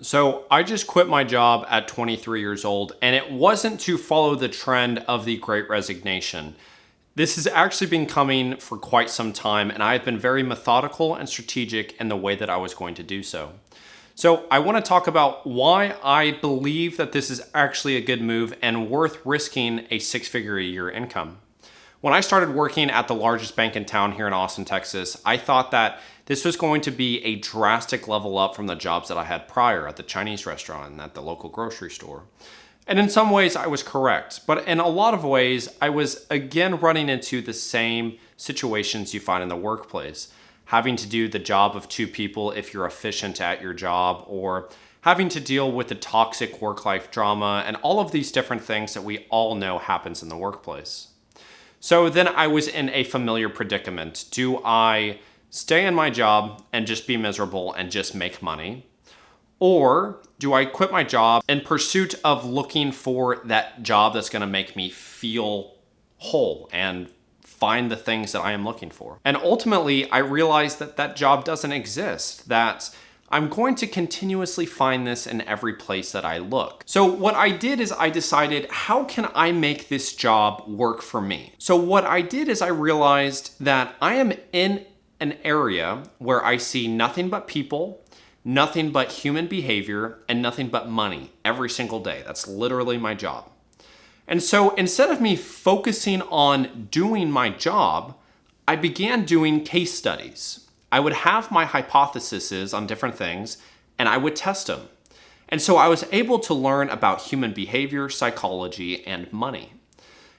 So I just quit my job at 23 years old, and it wasn't to follow the trend of the Great Resignation. This has actually been coming for quite some time, and I've been very methodical and strategic in the way that I was going to do so. So I want to talk about why I believe that this is actually a good move and worth risking a six-figure-a-year income. When I started working at the largest bank in town here in Austin, Texas, I thought that this was going to be a drastic level up from the jobs that I had prior at the Chinese restaurant and at the local grocery store. And in some ways, I was correct. But in a lot of ways, I was again running into the same situations you find in the workplace. Having to do the job of two people if you're efficient at your job, or having to deal with the toxic work-life drama and all of these different things that we all know happens in the workplace. So then I was in a familiar predicament. Do I stay in my job and just be miserable and just make money? Or do I quit my job in pursuit of looking for that job that's going to make me feel whole and find the things that I am looking for? And ultimately, I realized that that job doesn't exist, that I'm going to continuously find this in every place that I look. So what I did is I decided, how can I make this job work for me? So what I did is I realized that I am in an area where I see nothing but people, nothing but human behavior, and nothing but money every single day. That's literally my job. And so instead of me focusing on doing my job, I began doing case studies. I would have my hypotheses on different things, and I would test them. And so I was able to learn about human behavior, psychology, and money.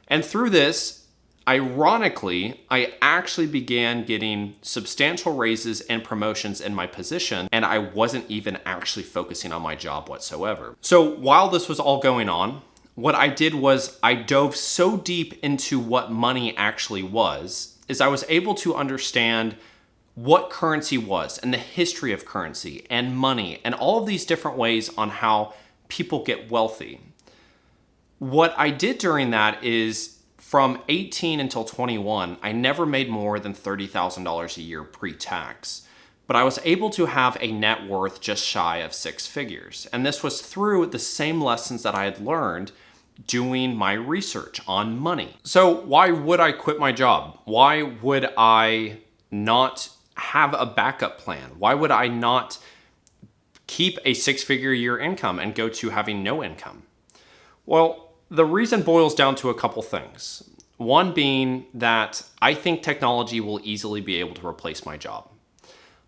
And through this, ironically, I actually began getting substantial raises and promotions in my position, and I wasn't even actually focusing on my job whatsoever. So while this was all going on, what I did was I dove so deep into what money actually was, is I was able to understand what currency was and the history of currency and money and all of these different ways on how people get wealthy. What I did during that is from 18 until 21, I never made more than $30,000 a year pre-tax, but I was able to have a net worth just shy of six figures. And this was through the same lessons that I had learned doing my research on money. So why would I quit my job? Why would I not have a backup plan? Why would I not keep a six-figure-a-year income and go to having no income? Well, the reason boils down to a couple things. One being that I think technology will easily be able to replace my job.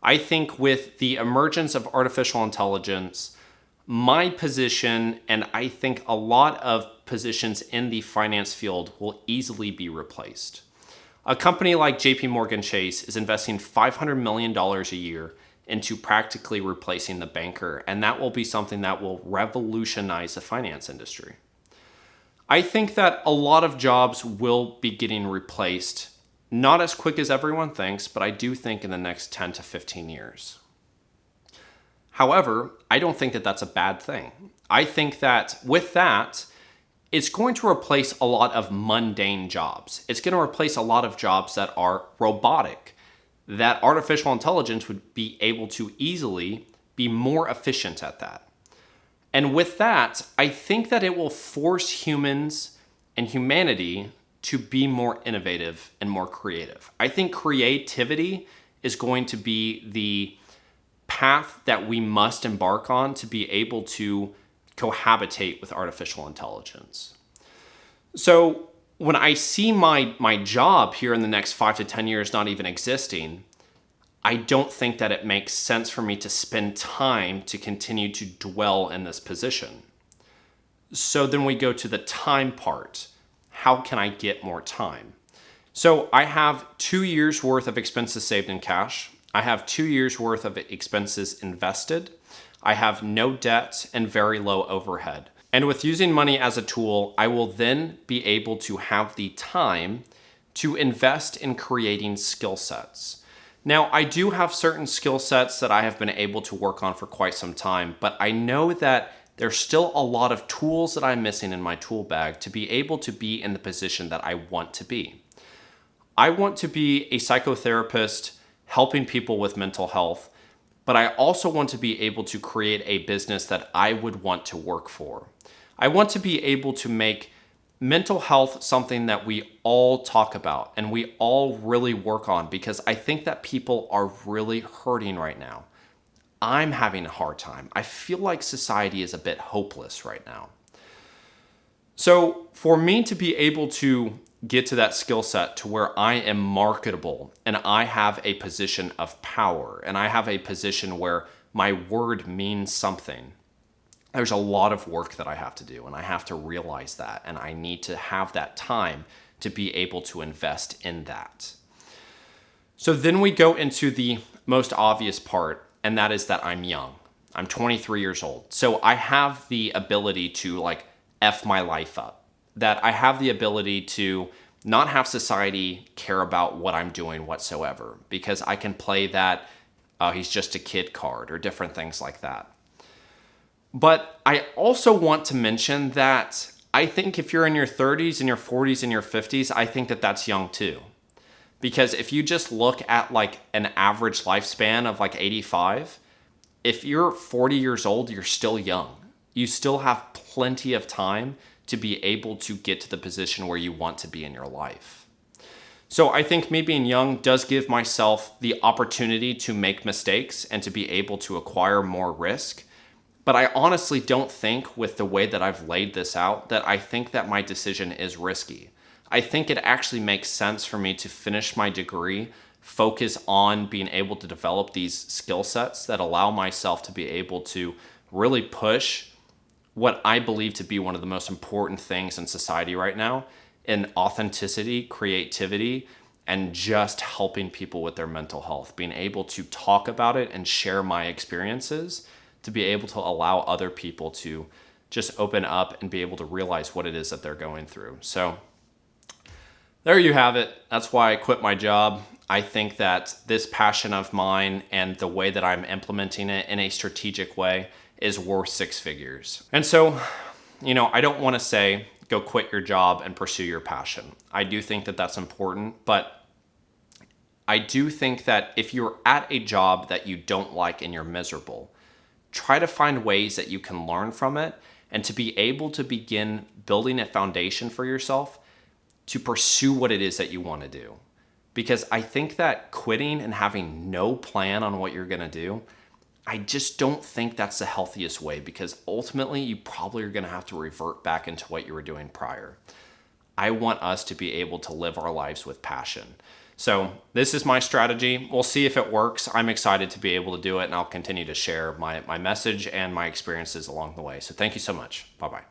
I think with the emergence of artificial intelligence, my position, and I think a lot of positions in the finance field, will easily be replaced. A company like JP Morgan Chase is investing $500 million a year into practically replacing the banker, and that will be something that will revolutionize the finance industry. I think that a lot of jobs will be getting replaced, not as quick as everyone thinks, but I do think in the next 10 to 15 years. However, I don't think that that's a bad thing. I think that with that, it's going to replace a lot of mundane jobs. It's going to replace a lot of jobs that are robotic, that artificial intelligence would be able to easily be more efficient at that. And with that, I think that it will force humans and humanity to be more innovative and more creative. I think creativity is going to be the path that we must embark on to be able to cohabitate with artificial intelligence. So when I see my job here in the next 5 to 10 years not even existing, I don't think that it makes sense for me to spend time to continue to dwell in this position. So then we go to the time part. How can I get more time? So I have 2 years worth of expenses saved in cash. I have 2 years worth of expenses invested. I have no debt and very low overhead. And with using money as a tool, I will then be able to have the time to invest in creating skill sets. Now, I do have certain skill sets that I have been able to work on for quite some time, but I know that there's still a lot of tools that I'm missing in my tool bag to be able to be in the position that I want to be. I want to be a psychotherapist helping people with mental health, but I also want to be able to create a business that I would want to work for. I want to be able to make mental health something that we all talk about and we all really work on, because I think that people are really hurting right now. I'm having a hard time. I feel like society is a bit hopeless right now. So for me to be able to get to that skill set to where I am marketable and I have a position of power and I have a position where my word means something, there's a lot of work that I have to do, and I have to realize that, and I need to have that time to be able to invest in that. So then we go into the most obvious part, and that is that I'm young. I'm 23 years old. So I have the ability to like F my life up, that I have the ability to not have society care about what I'm doing whatsoever, because I can play that he's just a kid card or different things like that. But I also want to mention that I think if you're in your 30s and your 40s and your 50s, I think that that's young too. Because if you just look at like an average lifespan of like 85, if you're 40 years old, you're still young. You still have plenty of time to be able to get to the position where you want to be in your life. So I think me being young does give myself the opportunity to make mistakes and to be able to acquire more risk. But I honestly don't think, with the way that I've laid this out, that I think that my decision is risky. I think it actually makes sense for me to finish my degree, focus on being able to develop these skill sets that allow myself to be able to really push what I believe to be one of the most important things in society right now, in authenticity, creativity, and just helping people with their mental health, being able to talk about it and share my experiences, to be able to allow other people to just open up and be able to realize what it is that they're going through. So there you have it. That's why I quit my job. I think that this passion of mine and the way that I'm implementing it in a strategic way is worth six figures. And so, I don't want to say go quit your job and pursue your passion. I do think that that's important, but I do think that if you're at a job that you don't like and you're miserable, try to find ways that you can learn from it and to be able to begin building a foundation for yourself to pursue what it is that you want to do. Because I think that quitting and having no plan on what you're going to do, I just don't think that's the healthiest way, because ultimately you probably are going to have to revert back into what you were doing prior. I want us to be able to live our lives with passion. So this is my strategy. We'll see if it works. I'm excited to be able to do it, and I'll continue to share my message and my experiences along the way. So thank you so much. Bye-bye.